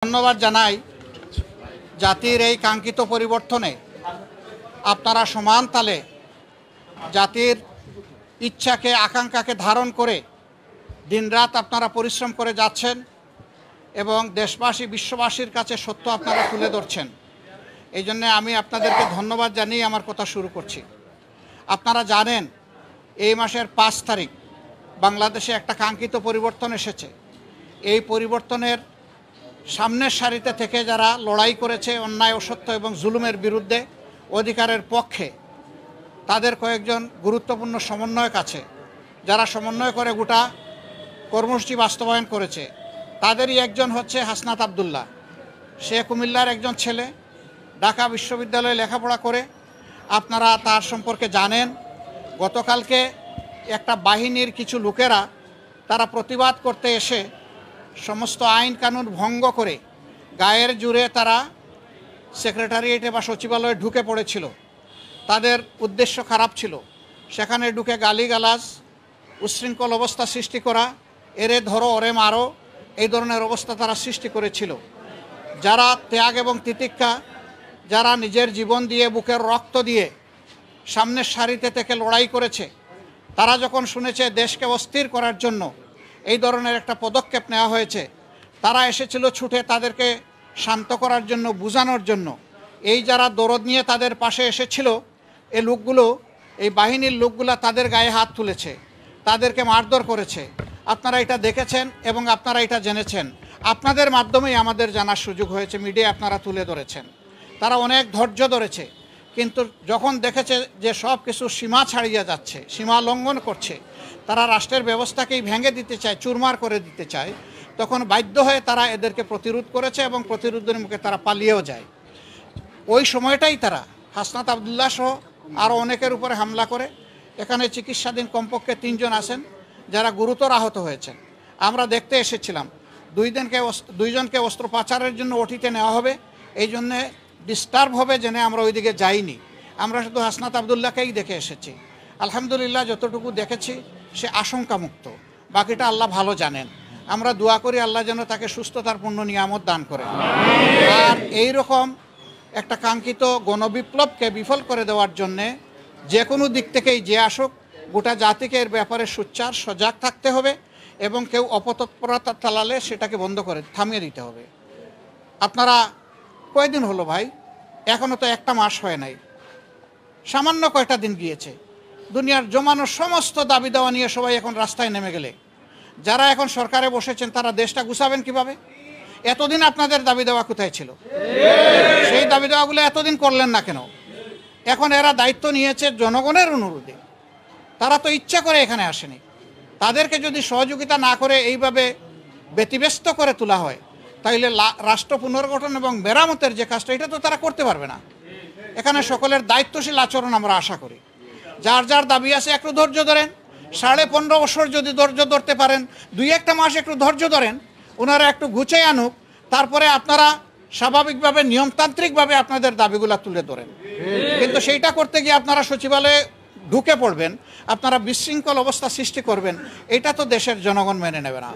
ধন্যবাদ জানাই জাতির এই কাঙ্ক্ষিত পরিবর্তনে আপনারা সমান তালে জাতির ইচ্ছাকে আকাঙ্ক্ষাকে ধারণ করে দিনরাত আপনারা পরিশ্রম করে যাচ্ছেন এবং দেশবাসী বিশ্ববাসীর কাছে সত্য আপনারা তুলে ধরছেন। এই জন্য আমি আপনাদেরকে ধন্যবাদ জানিয়ে আমার কথা শুরু করছি। আপনারা জানেন এই মাসের 5 তারিখ বাংলাদেশে একটা কাঙ্ক্ষিত পরিবর্তন এসেছে। এই পরিবর্তনের সামনের সারিতে থেকে যারা লড়াই করেছে অন্যায় অসত্য এবং জুলুমের বিরুদ্ধে অধিকারের পক্ষে, তাদের কয়েকজন গুরুত্বপূর্ণ সমন্বয়ক আছে যারা সমন্বয় করে গোটা কর্মসূচি বাস্তবায়ন করেছে। তাদেরই একজন হচ্ছে হাসনাত আবদুল্লাহ। সে কুমিল্লার একজন ছেলে, ঢাকা বিশ্ববিদ্যালয়ে লেখাপড়া করে। আপনারা তার সম্পর্কে জানেন। গতকালকে একটা বাহিনীর কিছু লোকেরা তারা প্রতিবাদ করতে এসে সমস্ত আইন কানুন ভঙ্গ করে গায়ের জোরে তারা সেক্রেটারিয়েটে বা সচিবালয়ে ঢুকে পড়েছিল। তাদের উদ্দেশ্য খারাপ ছিল। সেখানে ঢুকে গালিগালাজ, উচ্ছৃঙ্খল অবস্থা সৃষ্টি করা, এরে ধরো ওরে মারো, এই ধরনের অবস্থা তারা সৃষ্টি করেছিল। যারা ত্যাগ এবং তিতিক্ষা, যারা নিজের জীবন দিয়ে বুকের রক্ত দিয়ে সামনের সারিতে থেকে লড়াই করেছে, তারা যখন শুনেছে দেশকে অস্থির করার জন্য এই ধরনের একটা পদক্ষেপ নেওয়া হয়েছে, তারা এসেছিল ছুটে তাদেরকে শান্ত করার জন্য, বোঝানোর জন্য। এই যারা দরদ নিয়ে তাদের পাশে এসেছিল, এই লোকগুলো, এই বাহিনীর লোকগুলো তাদের গায়ে হাত তুলেছে, তাদেরকে মারধর করেছে। আপনারা এটা দেখেছেন এবং আপনারা এটা জেনেছেন। আপনাদের মাধ্যমেই আমাদের জানার সুযোগ হয়েছে, মিডিয়ায় আপনারা তুলে ধরেছেন। তারা অনেক ধৈর্য ধরেছে, কিন্তু যখন দেখেছে যে সব কিছু সীমা ছাড়িয়ে যাচ্ছে, সীমা লঙ্ঘন করছে, তারা রাষ্ট্রের ব্যবস্থাকেই ভেঙে দিতে চায়, চুরমার করে দিতে চায়, তখন বাধ্য হয়ে তারা এদেরকে প্রতিরোধ করেছে এবং প্রতিরোধের মুখে তারা পালিয়েও যায়। ওই সময়টাই তারা হাসনাত আবদুল্লাহ সহ আরও অনেকের উপরে হামলা করে। এখানে চিকিৎসাধীন কমপক্ষে 3 জন আছেন যারা গুরুতর আহত হয়েছেন। আমরা দেখতে এসেছিলাম। 2 জনকে অস্ত্রোপচারের জন্য ওটিতে নেওয়া হবে, এই জন্যে ডিস্টার্ব হবে জেনে আমরা ওইদিকে যাইনি। আমরা শুধু হাসনাত আবদুল্লাহকেই দেখে এসেছি। আলহামদুলিল্লাহ, যতটুকু দেখেছি সে আশঙ্কামুক্ত। বাকিটা আল্লাহ ভালো জানেন। আমরা দোয়া করি আল্লাহ যেন তাকে সুস্থতার পূর্ণ নিয়ামত দান করেন। আর এই রকম একটা কাঙ্ক্ষিত গণবিপ্লবকে বিফল করে দেওয়ার জন্যে যে কোনো দিক থেকেই যে আসুক, গোটা জাতিকে এর ব্যাপারে সোচ্চার সজাগ থাকতে হবে এবং কেউ অপতৎপরতা চালালে সেটাকে বন্ধ করে থামিয়ে দিতে হবে। আপনারা কয়দিন হলো ভাই? এখনও তো একটা মাস হয় নাই, সামান্য কয়টা দিন গিয়েছে। দুনিয়ার জমানো সমস্ত দাবি দেওয়া নিয়ে সবাই এখন রাস্তায় নেমে গেলে যারা এখন সরকারে বসেছেন তারা দেশটা গুছাবেন কিভাবে? এতদিন আপনাদের দাবি দেওয়া কোথায় ছিল? সেই দাবি দেওয়াগুলো এতদিন করলেন না কেন? এখন এরা দায়িত্ব নিয়েছে জনগণের অনুরোধে। তারা তো ইচ্ছা করে এখানে আসেনি। তাদেরকে যদি সহযোগিতা না করে এইভাবে ব্যতিব্যস্ত করে তোলা হয়, তাইলে রাষ্ট্র পুনর্গঠন এবং মেরামতের যে কাজটা, এটা তো তারা করতে পারবে না। এখানে সকলের দায়িত্বশীল আচরণ আমরা আশা করি। যার যার দাবি আছে একটু ধৈর্য ধরেন। 15.5 বছর যদি ধৈর্য ধরতে পারেন, 2-1 মাস একটু ধৈর্য ধরেন, ওনারা একটু গুছিয়ে আনুক, তারপরে আপনারা স্বাভাবিকভাবে নিয়মতান্ত্রিকভাবে আপনাদের দাবিগুলো তুলে ধরেন। কিন্তু সেইটা করতে গিয়ে আপনারা সচিবালয়ে ঢুকে পড়বেন, আপনারা বিশৃঙ্খল অবস্থা সৃষ্টি করবেন, এটা তো দেশের জনগণ মেনে নেবে না।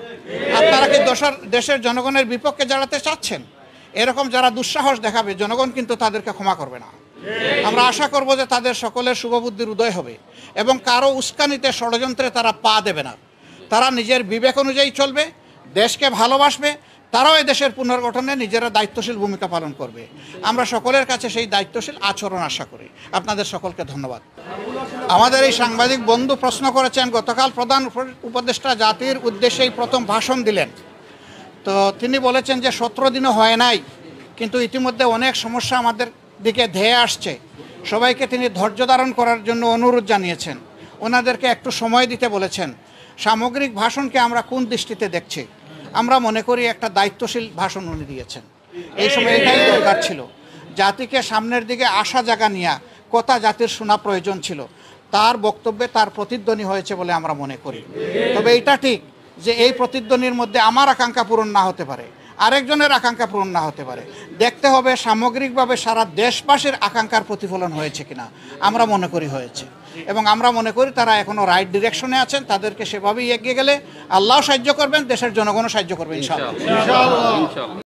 আপনারা কি দেশের জনগণের বিপক্ষে দাঁড়াতে চাচ্ছেন? এরকম যারা দুঃসাহস দেখাবে, জনগণ কিন্তু তাদেরকে ক্ষমা করবে না। আমরা আশা করব যে তাদের সকলের শুভবুদ্ধির উদয় হবে এবং কারো উস্কানিতে, ষড়যন্ত্রে তারা পা দেবে না। তারা নিজের বিবেক অনুযায়ী চলবে, দেশকে ভালোবাসবে, তারাও এই দেশের পুনর্গঠনে নিজেরা দায়িত্বশীল ভূমিকা পালন করবে। আমরা সকলের কাছে সেই দায়িত্বশীল আচরণ আশা করি। আপনাদের সকলকে ধন্যবাদ। আমাদের এই সাংবাদিক বন্ধু প্রশ্ন করেছেন, গতকাল প্রধান উপদেষ্টা জাতির উদ্দেশ্যেই প্রথম ভাষণ দিলেন। তো তিনি বলেছেন যে 17 দিনও হয় নাই, কিন্তু ইতিমধ্যে অনেক সমস্যা আমাদের দিকে ধেয়ে আসছে। সবাইকে তিনি ধৈর্য ধারণ করার জন্য অনুরোধ জানিয়েছেন, ওনাদেরকে একটু সময় দিতে বলেছেন। সামগ্রিক ভাষণকে আমরা কোন দৃষ্টিতে দেখছি? আমরা মনে করি একটা দায়িত্বশীল ভাষণ উনি দিয়েছেন। এই সময় এটাই দরকার ছিল। জাতিকে সামনের দিকে আশা জাগা নিয়ে কথা জাতির শোনা প্রয়োজন ছিল। তার বক্তব্যে তার প্রতিধ্বনি হয়েছে বলে আমরা মনে করি। তবে এটা ঠিক যে এই প্রতিধ্বনির মধ্যে আমার আকাঙ্ক্ষা পূরণ না হতে পারে, আরেকজনের আকাঙ্ক্ষা পূরণ না হতে পারে। দেখতে হবে সামগ্রিকভাবে সারা দেশবাসীর আকাঙ্ক্ষার প্রতিফলন হয়েছে কিনা। আমরা মনে করি হয়েছে এবং আমরা মনে করি তারা এখনও রাইট ডিরেকশনে আছেন। তাদেরকে সেভাবেই এগিয়ে গেলে আল্লাহ সাহায্য করবেন, দেশের জনগণও সাহায্য করবে ইনশাআল্লাহ।